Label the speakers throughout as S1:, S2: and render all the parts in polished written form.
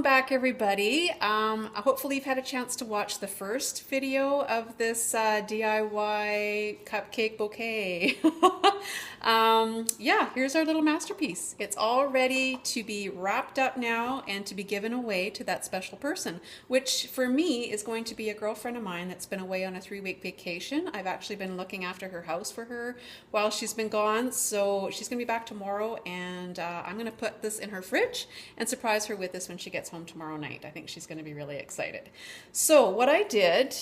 S1: back, everybody. Hopefully you've had a chance to watch the first video of this DIY cupcake bouquet. Yeah, here's our little masterpiece. It's all ready to be wrapped up now and to be given away to that special person, which for me is going to be a girlfriend of mine that's been away on a 3-week vacation. I've actually been looking after her house for her while she's been gone, so she's going to be back tomorrow, and I'm going to put this in her fridge and surprise her with this when she gets home tomorrow night. I think she's going to be really excited. So what I did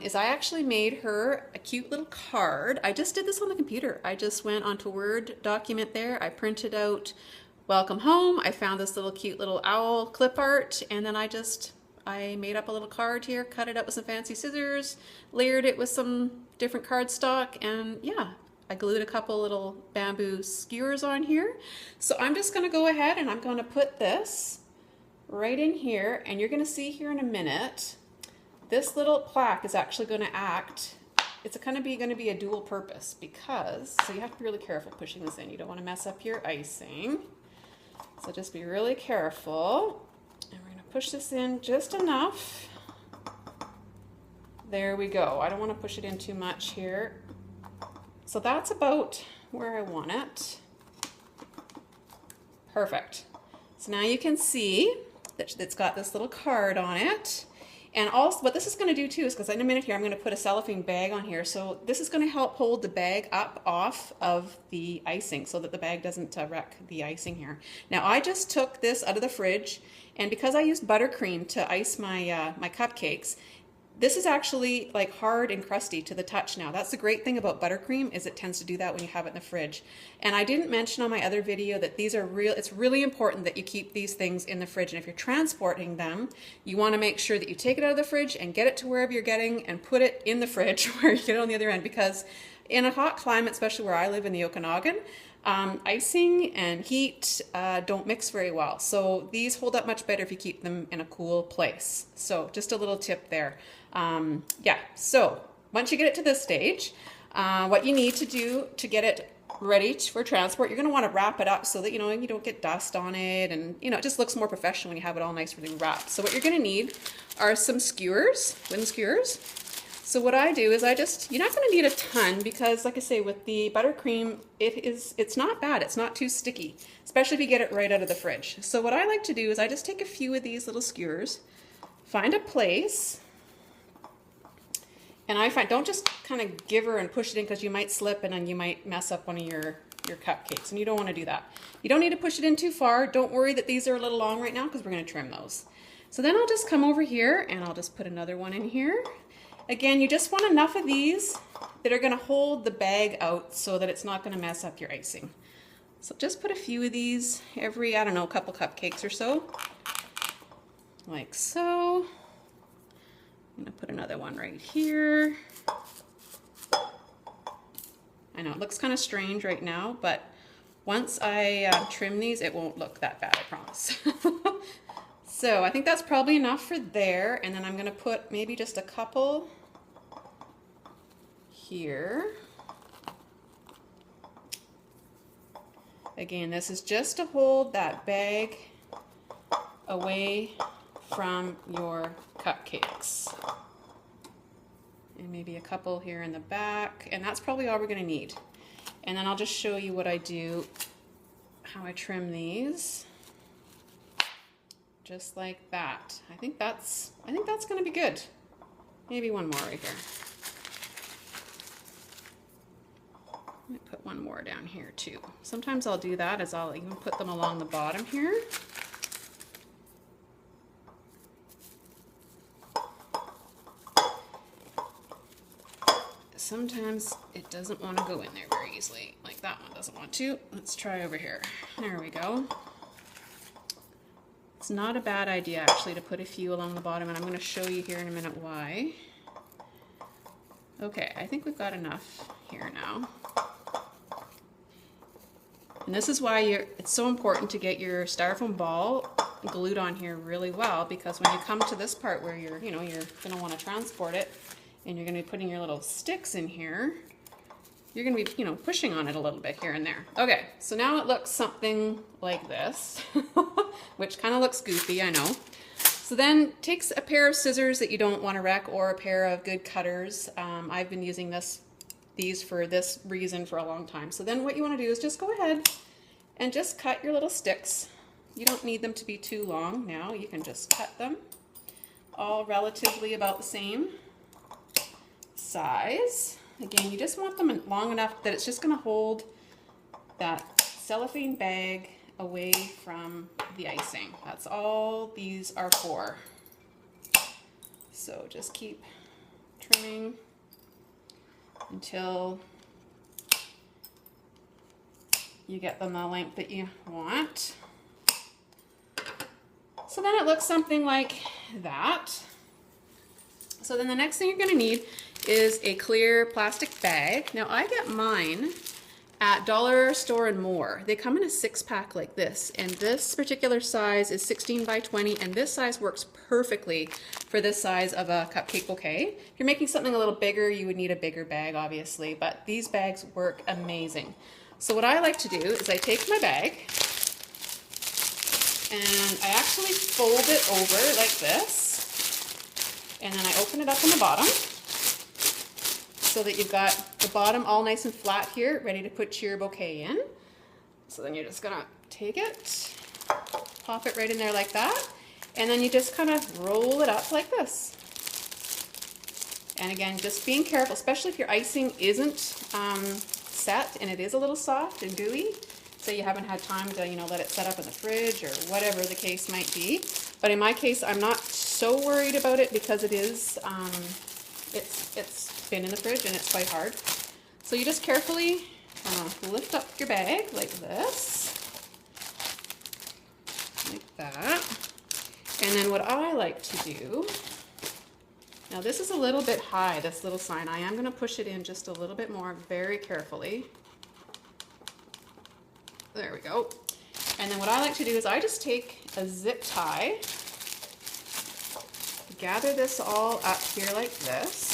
S1: is I actually made her a cute little card. I just did this on the computer. I just went onto a Word document there. I printed out welcome home. I found this little cute little owl clip art, and then I made up a little card here, cut it up with some fancy scissors, layered it with some different cardstock, and yeah, I glued a couple little bamboo skewers on here. So I'm just going to go ahead and I'm going to put this right in here, and you're going to see here in a minute, this little plaque is actually going to act, it's going to be a dual purpose, because, so you have to be really careful pushing this in. You don't want to mess up your icing. So just be really careful. And we're going to push this in just enough. There we go. I don't want to push it in too much here. So that's about where I want it. Perfect. So now you can see that it's got this little card on it. And also what this is going to do too is, because in a minute here I'm going to put a cellophane bag on here, so this is going to help hold the bag up off of the icing so that the bag doesn't wreck the icing here. Now I just took this out of the fridge, and because I used buttercream to ice my my cupcakes, this is actually like hard and crusty to the touch now. That's the great thing about buttercream, is it tends to do that when you have it in the fridge. And I didn't mention on my other video that these are it's really important that you keep these things in the fridge. And if you're transporting them, you want to make sure that you take it out of the fridge and get it to wherever you're getting and put it in the fridge where you get it on the other end. Because in a hot climate, especially where I live in the Okanagan, icing and heat don't mix very well. So these hold up much better if you keep them in a cool place. So just a little tip there. Yeah, so once you get it to this stage, what you need to do to get it ready for transport, you're going to want to wrap it up so that you don't get dust on it, and it just looks more professional when you have it all nice really wrapped. So what you're going to need are some skewers, wooden skewers. So what I do is you're not going to need a ton, because like I say, with the buttercream, it's not bad. It's not too sticky, especially if you get it right out of the fridge. So what I like to do is I just take a few of these little skewers, find a place, and don't just kind of give her and push it in, because you might slip and then you might mess up one of your cupcakes, and you don't want to do that. You don't need to push it in too far. Don't worry that these are a little long right now, because we're going to trim those. So then I'll just come over here and I'll just put another one in here. Again, you just want enough of these that are going to hold the bag out so that it's not going to mess up your icing. So just put a few of these every, I don't know, couple cupcakes or so. Like so. I'm going to put another one right here. I know it looks kind of strange right now, but once I trim these, it won't look that bad, I promise. So I think that's probably enough for there, and then I'm going to put maybe just a couple here. Again, this is just to hold that bag away from your cupcakes. And maybe a couple here in the back, and that's probably all we're going to need. And then I'll just show you what I do, how I trim these. Just like that. I think that's going to be good. Maybe one more right here. Let me put one more down here too. Sometimes I'll do that, as I'll even put them along the bottom here. Sometimes it doesn't want to go in there very easily, like that one doesn't want to. Let's try over here. There we go. It's not a bad idea actually to put a few along the bottom, and I'm going to show you here in a minute why. Okay, I think we've got enough here now. And this is why it's so important to get your styrofoam ball glued on here really well, because when you come to this part where you're going to want to transport it, and you're going to be putting your little sticks in here, you're going to be, you know, pushing on it a little bit here and there. Okay, so now it looks something like this, which kind of looks goofy, I know. So then takes a pair of scissors that you don't want to wreck, or a pair of good cutters. I've been using these for this reason for a long time. So then what you want to do is just go ahead and just cut your little sticks. You don't need them to be too long now. You can just cut them all relatively about the same size. Again, you just want them long enough that it's just going to hold that cellophane bag away from the icing. That's all these are for. So just keep trimming until you get them the length that you want. So then it looks something like that. So then the next thing you're going to need is a clear plastic bag. Now I get mine at Dollar Store and More. They come in a 6-pack like this, and this particular size is 16 by 20, and this size works perfectly for this size of a cupcake bouquet. If you're making something a little bigger, you would need a bigger bag, obviously, but these bags work amazing. So what I like to do is I take my bag and I actually fold it over like this, and then I open it up on the bottom, so that you've got the bottom all nice and flat here, ready to put your bouquet in. So then you're just gonna take it, pop it right in there like that, and then you just kind of roll it up like this. And again, just being careful, especially if your icing isn't set and it is a little soft and gooey, so you haven't had time to, you know, let it set up in the fridge or whatever the case might be. But in my case, I'm not so worried about it because it is, it's been in the fridge and it's quite hard. So you just carefully lift up your bag like this, like that. And then what I like to do, now this is a little bit high, this little sign. I am going to push it in just a little bit more, very carefully. There we go. And then what I like to do is I just take a zip tie, gather this all up here like this.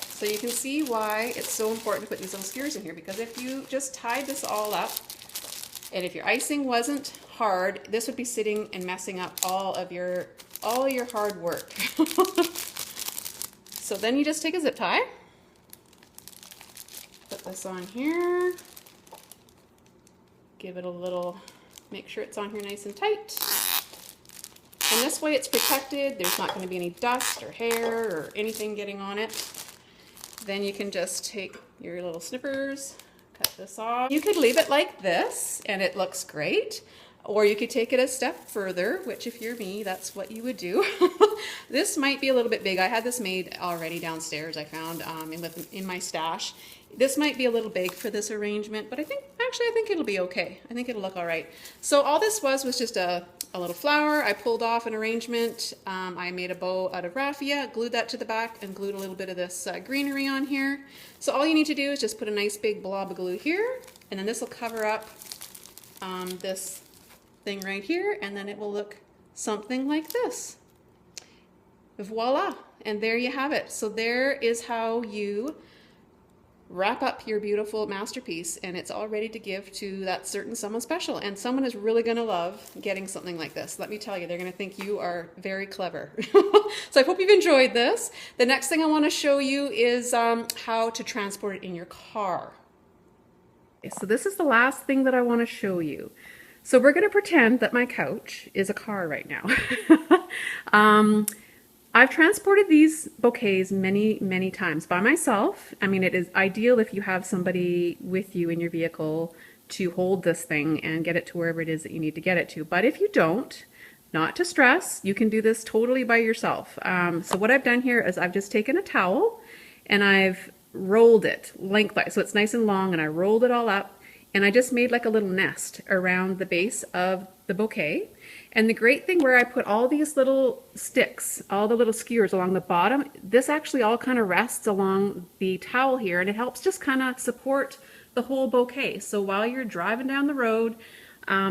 S1: So you can see why it's so important to put these little skewers in here, because if you just tied this all up, and if your icing wasn't hard, this would be sitting and messing up all of your hard work. So then you just take a zip tie, put this on here, give it a little, make sure it's on here nice and tight. And this way it's protected. There's not going to be any dust or hair or anything getting on it. Then you can just take your little snippers, cut this off. You could leave it like this and it looks great, or you could take it a step further, which if you're me, that's what you would do. This might be a little bit big. I had this made already downstairs, I found in my stash. This might be a little big for this arrangement, but I think it'll be okay. I think it'll look all right. So all this was just a little flower. I pulled off an arrangement. I made a bow out of raffia, glued that to the back, and glued a little bit of this greenery on here. So all you need to do is just put a nice big blob of glue here, and then this will cover up this thing right here, and then it will look something like this. Voila, and there you have it. So there is how you wrap up your beautiful masterpiece, and it's all ready to give to that certain someone special. And someone is really going to love getting something like this. Let me tell you, they're going to think you are very clever. So I hope you've enjoyed this. The next thing I want to show you is how to transport it in your car. So this is the last thing that I want to show you. So we're going to pretend that my couch is a car right now. I've transported these bouquets many, many times by myself. I mean, it is ideal if you have somebody with you in your vehicle to hold this thing and get it to wherever it is that you need to get it to. But if you don't, not to stress, you can do this totally by yourself. So what I've done here is I've just taken a towel and I've rolled it lengthwise. So it's nice and long, and I rolled it all up, and I just made like a little nest around the base of the bouquet. And the great thing where I put all these little sticks, all the little skewers along the bottom, this actually all kind of rests along the towel here, and it helps just kind of support the whole bouquet. So while you're driving down the road,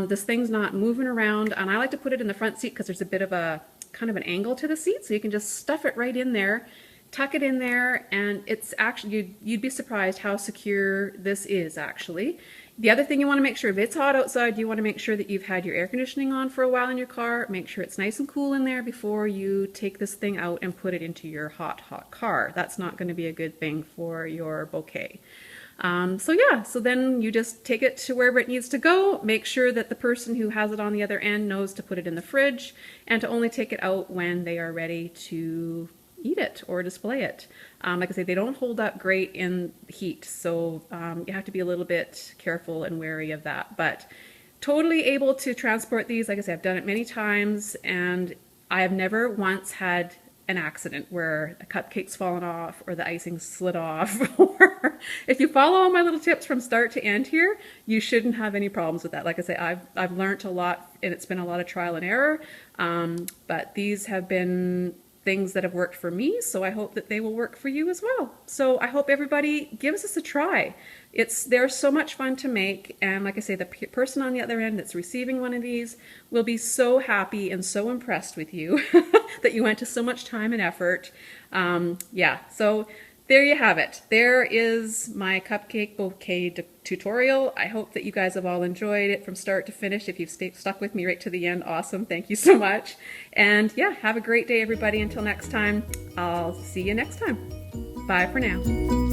S1: this thing's not moving around, and I like to put it in the front seat because there's a bit of a kind of an angle to the seat, so you can just stuff it right in there tuck it in there, and it's actually, you'd be surprised how secure this is actually. The other thing you want to make sure, if it's hot outside, you want to make sure that you've had your air conditioning on for a while in your car. Make sure it's nice and cool in there before you take this thing out and put it into your hot car. That's not going to be a good thing for your bouquet. So yeah, so then you just take it to wherever it needs to go. Make sure that the person who has it on the other end knows to put it in the fridge and to only take it out when they are ready to eat it or display it. Like I say, they don't hold up great in heat, so you have to be a little bit careful and wary of that. But totally able to transport these. Like I say, I've done it many times, and I have never once had an accident where a cupcake's fallen off or the icing slid off. Or if you follow all my little tips from start to end here, you shouldn't have any problems with that. Like I say, I've learned a lot, and it's been a lot of trial and error, but these have been things that have worked for me, so I hope that they will work for you as well. So I hope everybody gives us a try. They're so much fun to make, and like I say, the person on the other end that's receiving one of these will be so happy and so impressed with you that you went to so much time and effort. Yeah, so there you have it. There is my cupcake bouquet tutorial. I hope that you guys have all enjoyed it from start to finish. If you've stuck with me right to the end, awesome. Thank you so much. And yeah, have a great day, everybody. Until next time, I'll see you next time. Bye for now.